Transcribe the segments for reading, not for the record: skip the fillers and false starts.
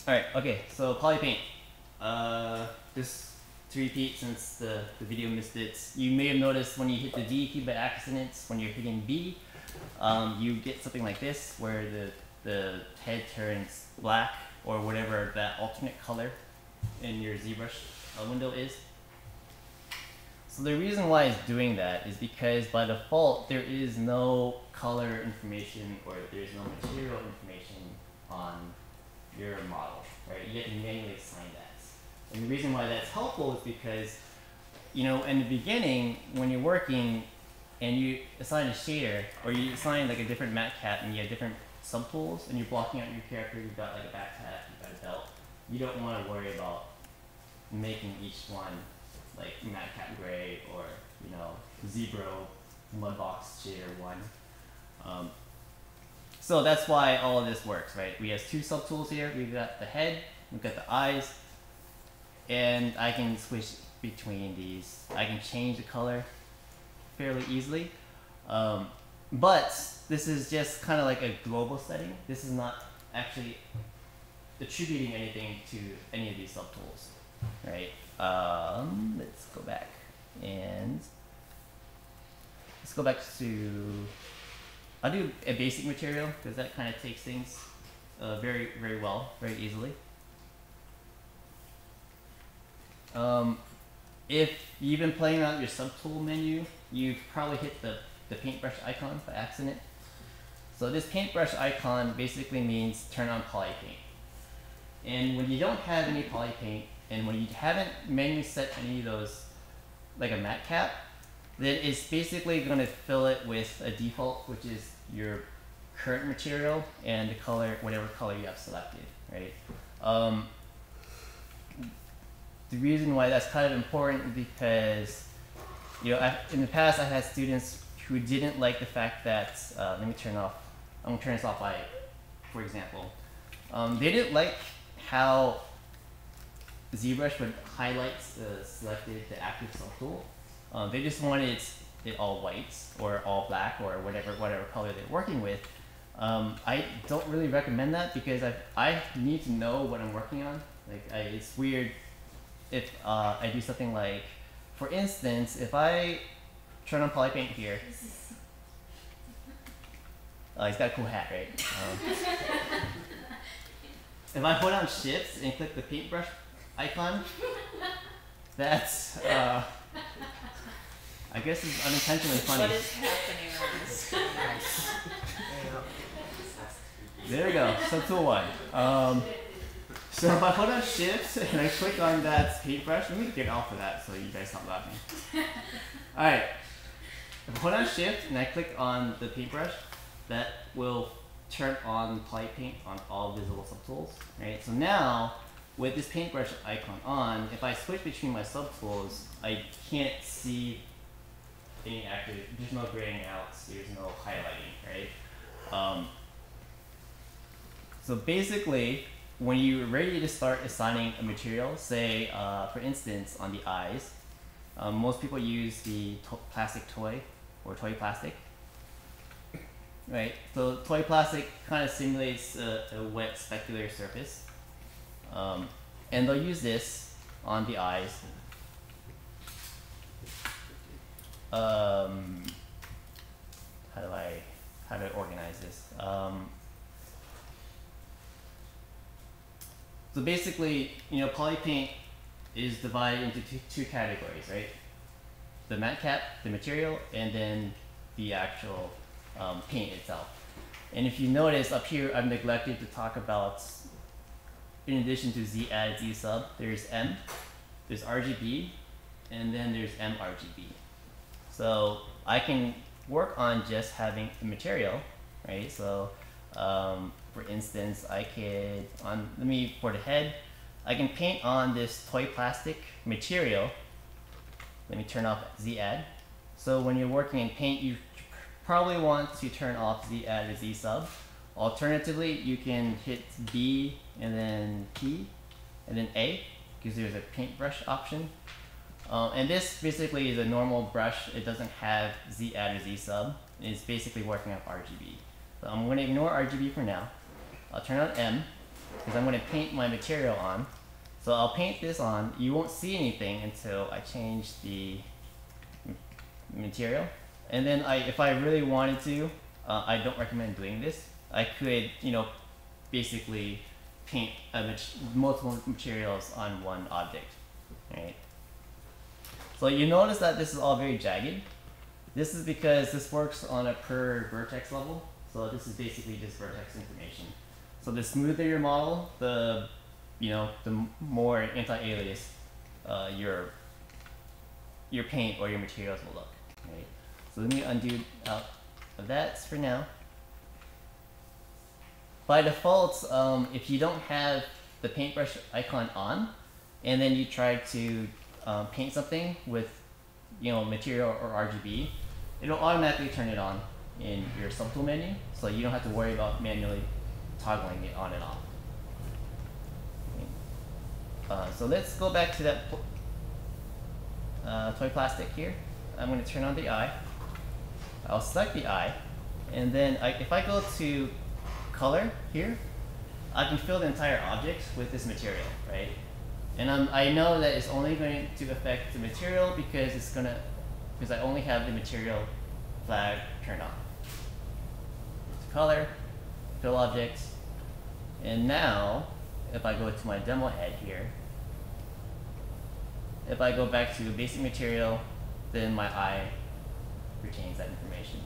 Alright, okay, so Polypaint. Just to repeat since the video missed it, you may have noticed when you hit the D key by accident, when you're hitting B, you get something like this where the head turns black or whatever that alternate color in your ZBrush window is. So the reason why it's doing that is because by default there is no color information or there's no material information on your model, right? You have to manually assign that. And the reason why that's helpful is because, you know, in the beginning when you're working and you assign a shader or you assign like a different matte cap and you have different subtools and you're blocking out your character, you've got like a backpack, you've got a belt, you don't want to worry about making each one like matte cap gray or, you know, Zebra mudbox shader one. So that's why all of this works, right? We have two subtools here. We've got the head, we've got the eyes, and I can switch between these. I can change the color fairly easily. But this is just kind of like a global setting. This is not actually attributing anything to any of these subtools, right? Let's go back and let's go back to, I'll do a basic material because that kind of takes things very well, very easily. If you've been playing around with your subtool menu, you've probably hit the paintbrush icon by accident. So this paintbrush icon basically means turn on Polypaint. And when you don't have any Polypaint, and when you haven't manually set any of those, like a matte cap, then it's basically going to fill it with a default, which is your current material and the color, whatever color you have selected, right? The reason why that's kind of important is because, you know, in the past I've had students who didn't like the fact that, let me turn off, I'm going to turn this off by, for example. They didn't like how ZBrush would highlight the active subtool. They just wanted it all white or all black or whatever color they're working with. I don't really recommend that because I need to know what I'm working on. Like it's weird if I do something like, for instance, if I turn on Polypaint here. He's got a cool hat, right? If I hold down Shift and click the paintbrush icon, that's, I guess it's unintentionally funny. What is happening on this screen? There we go, subtool one. So if I hold down Shift and I click on that paintbrush, let me get off of that so you guys stop laughing. Alright, if I hold down Shift and I click on the paintbrush, that will turn on Polypaint on all visible subtools, right? So now, with this paintbrush icon on, if I switch between my subtools, I can't see any active, there's no graying out, there's no highlighting, right? So basically, when you're ready to start assigning a material, say, for instance, on the eyes, most people use the plastic toy or toy plastic, right? So toy plastic kind of simulates a wet specular surface. And they'll use this on the eyes. How do I organize this? So basically, you know, Polypaint is divided into two categories, right? The matte cap, the material, and then the actual paint itself. And if you notice up here, I've neglected to talk about, in addition to Z add, Z sub, there's M, there's RGB, and then there's mRGB. So I can work on just having the material, right? So for instance, I could, for the head, I can paint on this toy plastic material. Let me turn off Z add. So when you're working in paint, you probably want to turn off Z add or Z sub. Alternatively, you can hit B and then P and then A because there's a paintbrush option. And this basically is a normal brush. It doesn't have Z add or Z sub. It's basically working off RGB. So I'm going to ignore RGB for now. I'll turn on M. because I'm going to paint my material on. So I'll paint this on. You won't see anything until I change the material. And then if I really wanted to, I don't recommend doing this. I could, basically paint multiple materials on one object, right? So you notice that this is all very jagged. This is because this works on a per vertex level. So this is basically just vertex information. So the smoother your model, the more anti-alias your paint or your materials will look. Right? So let me undo out of that for now. By default, if you don't have the paintbrush icon on, and then you try to paint something with material or RGB, it'll automatically turn it on in your subtool menu, so you don't have to worry about manually toggling it on and off. Okay. So let's go back to that toy plastic here. I'm going to turn on the eye. I'll select the eye, and then if I go to color here, I can fill the entire object with this material, right? And I know that it's only going to affect the material because I only have the material flag turned on. Color, fill object, and now if I go to my demo head here, if I go back to basic material, then my eye retains that information.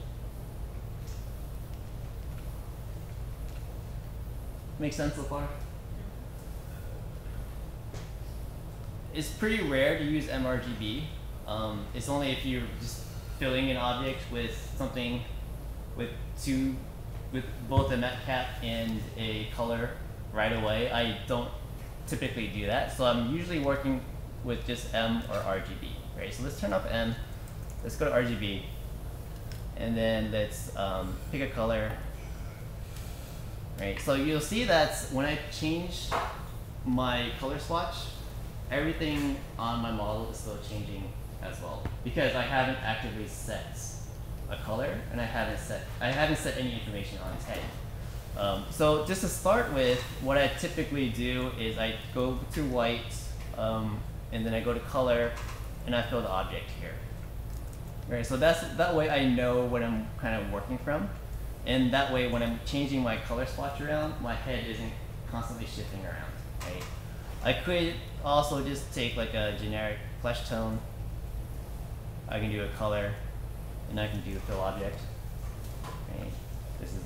Make sense so far? It's pretty rare to use mRGB. It's only if you're just filling an object with something with both a matte cap and a color right away. I don't typically do that, so I'm usually working with just M or RGB. Right? So let's turn off M. Let's go to RGB, and then let's pick a color. Right, so you'll see that when I change my color swatch, everything on my model is still changing as well, because I haven't actively set a color, and I haven't set any information on its head. So just to start with, what I typically do is I go to white, and then I go to color, and I fill the object here. Right, so that way I know what I'm kind of working from. And that way, when I'm changing my color swatch around, my head isn't constantly shifting around, right? I could also just take like a generic flesh tone. I can do a color, and I can do a fill object. Right? This is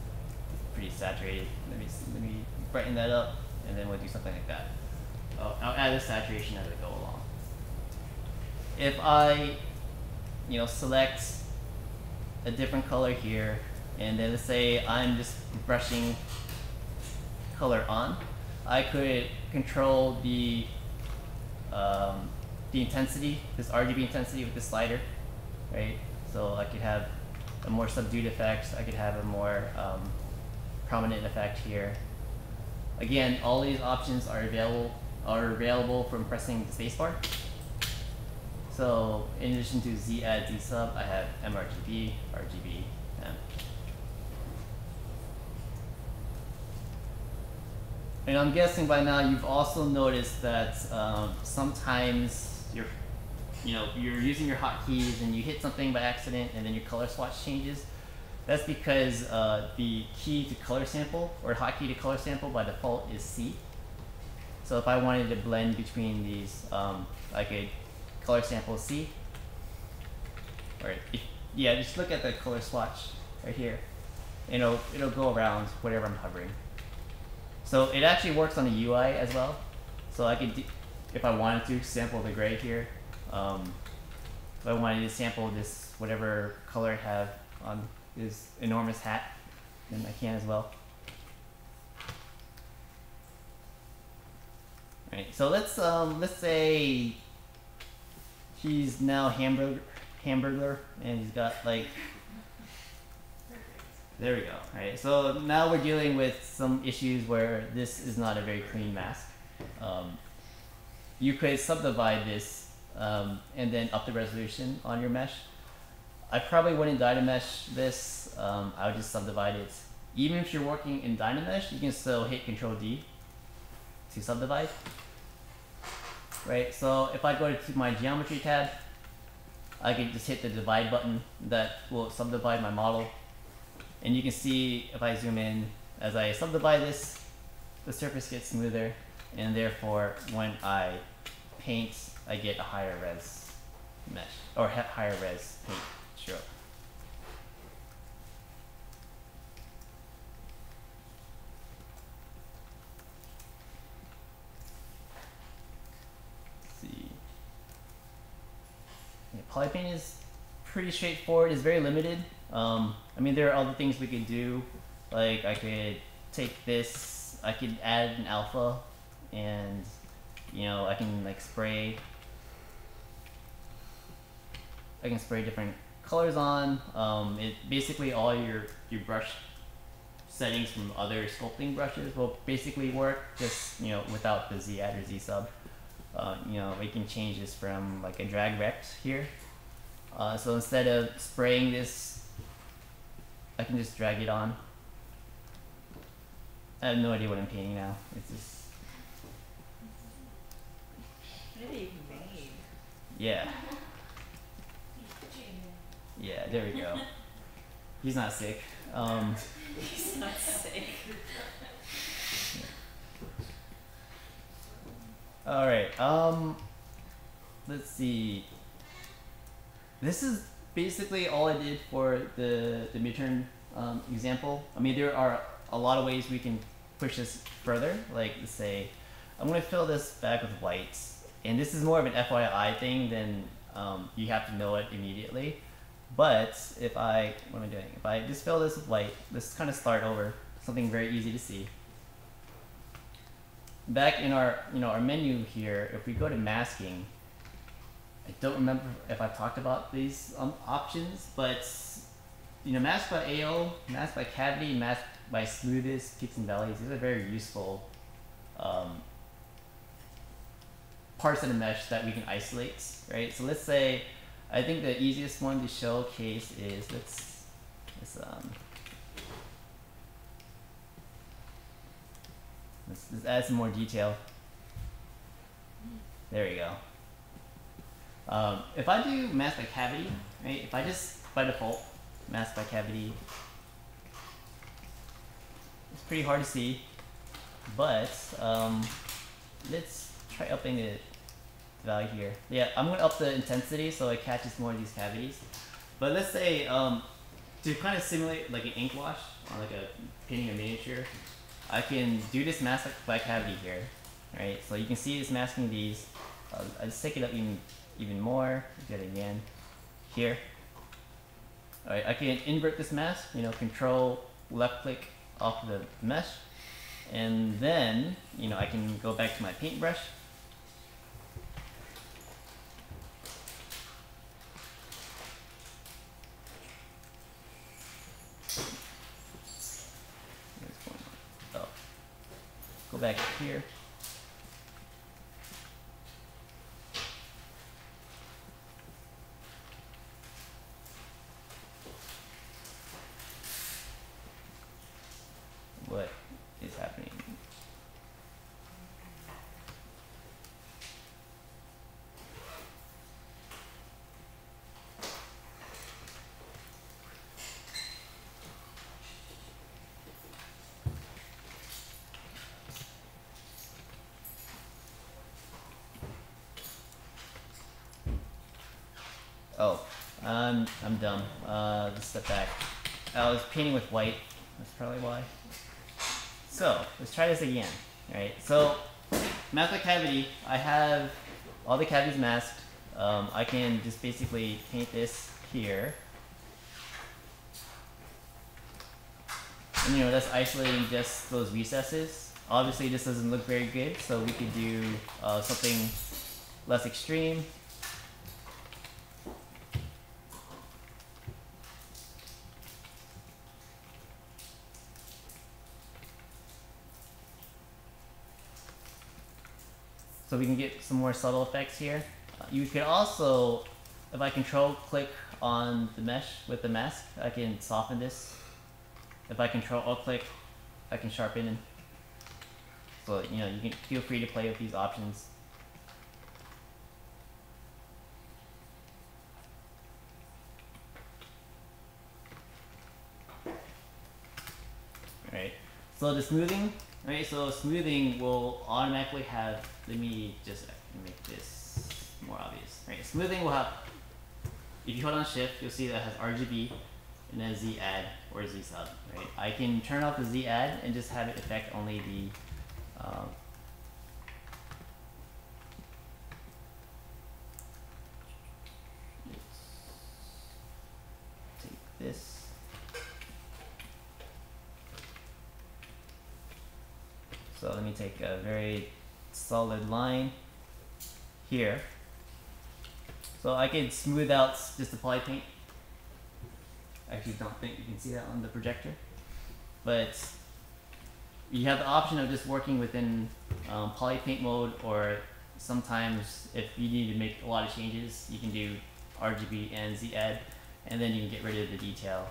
pretty saturated. Let me brighten that up, and then we'll do something like that. I'll add the saturation as I go along. If I, select a different color here, and then let's say I'm just brushing color on, I could control the intensity, this RGB intensity with the slider, right? So I could have a more subdued effect. I could have a more prominent effect here. Again, all these options are available from pressing the spacebar. So in addition to Z add, Z sub, I have mRGB, RGB, M. And I'm guessing by now you've also noticed that sometimes you're using your hotkeys and you hit something by accident, and then your color swatch changes. That's because the key to color sample, or hotkey to color sample, by default is C. So if I wanted to blend between these, I could color sample C. Or just look at the color swatch right here. It'll go around whatever I'm hovering. So it actually works on the UI as well. So I could, if I wanted to, sample the gray here. If I wanted to sample this whatever color I have on this enormous hat, then I can as well. Right. So let's say he's now hamburger, and he's got like. There we go. Right. So now we're dealing with some issues where this is not a very clean mask. You could subdivide this and then up the resolution on your mesh. I probably wouldn't Dynamesh this. I would just subdivide it. Even if you're working in Dynamesh, you can still hit Control D to subdivide. Right, so if I go to my geometry tab, I can just hit the divide button that will subdivide my model. And you can see if I zoom in, as I subdivide this, the surface gets smoother, and therefore when I paint, I get a higher res mesh, or higher res paint stroke. Let's see. Yeah, Polypaint is pretty straightforward. It's very limited. I mean, there are other things we could do. Like I could take this, I could add an alpha, and you know, I can like spray. I can spray different colors on. It basically all your brush settings from other sculpting brushes will basically work, just you know, without the Z add or Z sub. You know, we can change this from like a drag rect here. So instead of spraying this, I can just drag it on. I have no idea what I'm painting now. It's just. What have you made? Yeah. Yeah, there we go. He's not sick. He's not sick. Alright, let's see. This is basically all I did for the midterm example. I mean, there are a lot of ways we can push this further. Like, let's say, I'm going to fill this back with white. And this is more of an FYI thing than you have to know it immediately. But if I, what am I doing? If I just fill this with white, let's kind of start over. Something very easy to see. Back in our, our menu here, if we go to masking, I don't remember if I've talked about these options, but mask by AO, mask by cavity, mask by smoothest, peaks and valleys. These are very useful parts of the mesh that we can isolate, right? So let's say, I think the easiest one to showcase is let's add some more detail. There we go. If I do mask by cavity, right? If I just by default mask by cavity, it's pretty hard to see, but let's try upping the value here. Yeah, I'm gonna up the intensity so it catches more of these cavities. But let's say to kind of simulate like an ink wash on like a painting a miniature, I can do this mask by cavity here, right? So you can see it's masking these. I just take it up even more. Get it again here. All right, I can invert this mask. Control left click off the mesh, and then I can go back to my paintbrush. Go back here. What is happening? Oh, I'm dumb. Let's step back. I was painting with white. That's probably why. So let's try this again. All right. So mask by cavity. I have all the cavities masked. I can just basically paint this here. And that's isolating just those recesses. Obviously this doesn't look very good, so we could do something less extreme. So we can get some more subtle effects here. You could also, if I control click on the mesh with the mask, I can soften this. If I control alt click, I can sharpen it. So you know, you can feel free to play with these options. Right. So the smoothing, right? So smoothing will automatically have. Let me just make this more obvious. Right. Smoothing will have. If you hold on Shift, you'll see that it has RGB and then Z add or Z sub. Right. I can turn off the Z add and just have it affect only the. Take this. So let me take a very solid line here. So I can smooth out just the Polypaint. I actually don't think you can see that on the projector. But you have the option of just working within Polypaint mode, or sometimes if you need to make a lot of changes, you can do RGB and Z add, and then you can get rid of the detail,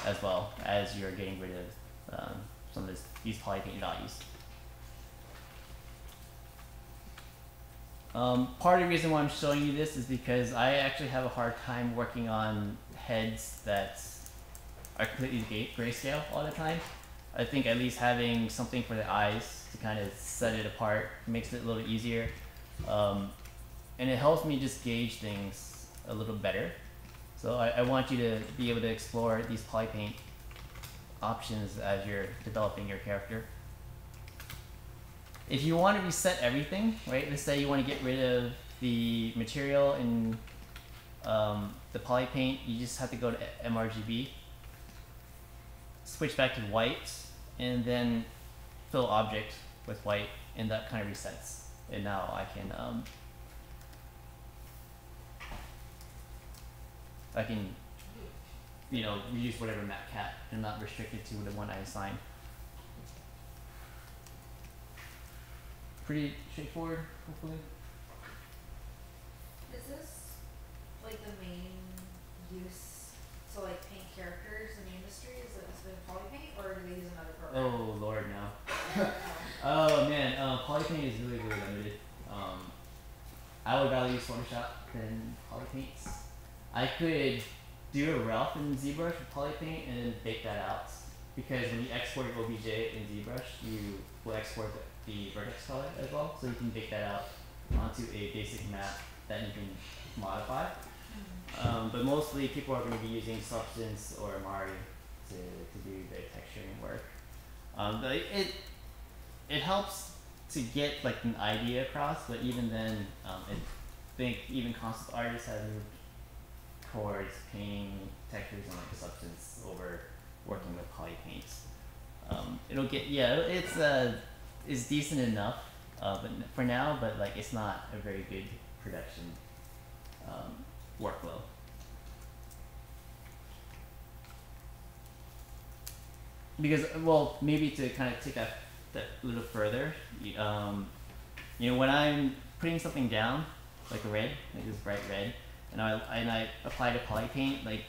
as well as you're getting rid of some of these Polypaint values. Part of the reason why I'm showing you this is because I actually have a hard time working on heads that are completely grayscale all the time. I think at least having something for the eyes to kind of set it apart makes it a little easier. And it helps me just gauge things a little better. So I want you to be able to explore these Polypaint options as you're developing your character. If you want to reset everything, right? Let's say you want to get rid of the material in the Polypaint, you just have to go to MRGB, switch back to white, and then fill object with white, and that kind of resets. And now I can, you know, use whatever map cat and not restricted to the one I assigned. Pretty straightforward, hopefully. Is this like the main use? So like paint characters in the industry, is it has been Polypaint, or do they use another program? Oh Lord, no. Oh man, Polypaint is really limited. I would rather use Photoshop than Polypaint. I could do a Ralph in ZBrush with Polypaint and then bake that out, because when you export your OBJ in ZBrush, you will export the vertex color as well, so you can bake that out onto a basic map that you can modify. But mostly people are going to be using Substance or Mari to do the texturing work. But it helps to get like an idea across, but even then, I think even concept artists have moved towards painting textures and like Substance over working with Polypaint. It'll get, it's decent enough, but for now, but like it's not a very good production workflow. Because, well, maybe to kind of take that a little further, you know, when I'm putting something down, like a red, like this bright red, and I apply the Polypaint, like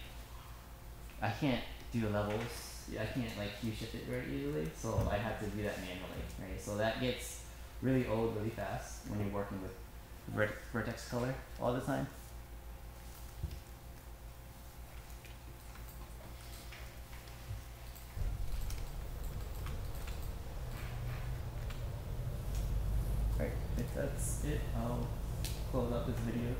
I can't do levels. I can't like hue shift it very easily, so I have to do that manually, right? So that gets really old really fast when you're working with vertex color all the time. Right, if that's it, I'll close out this video.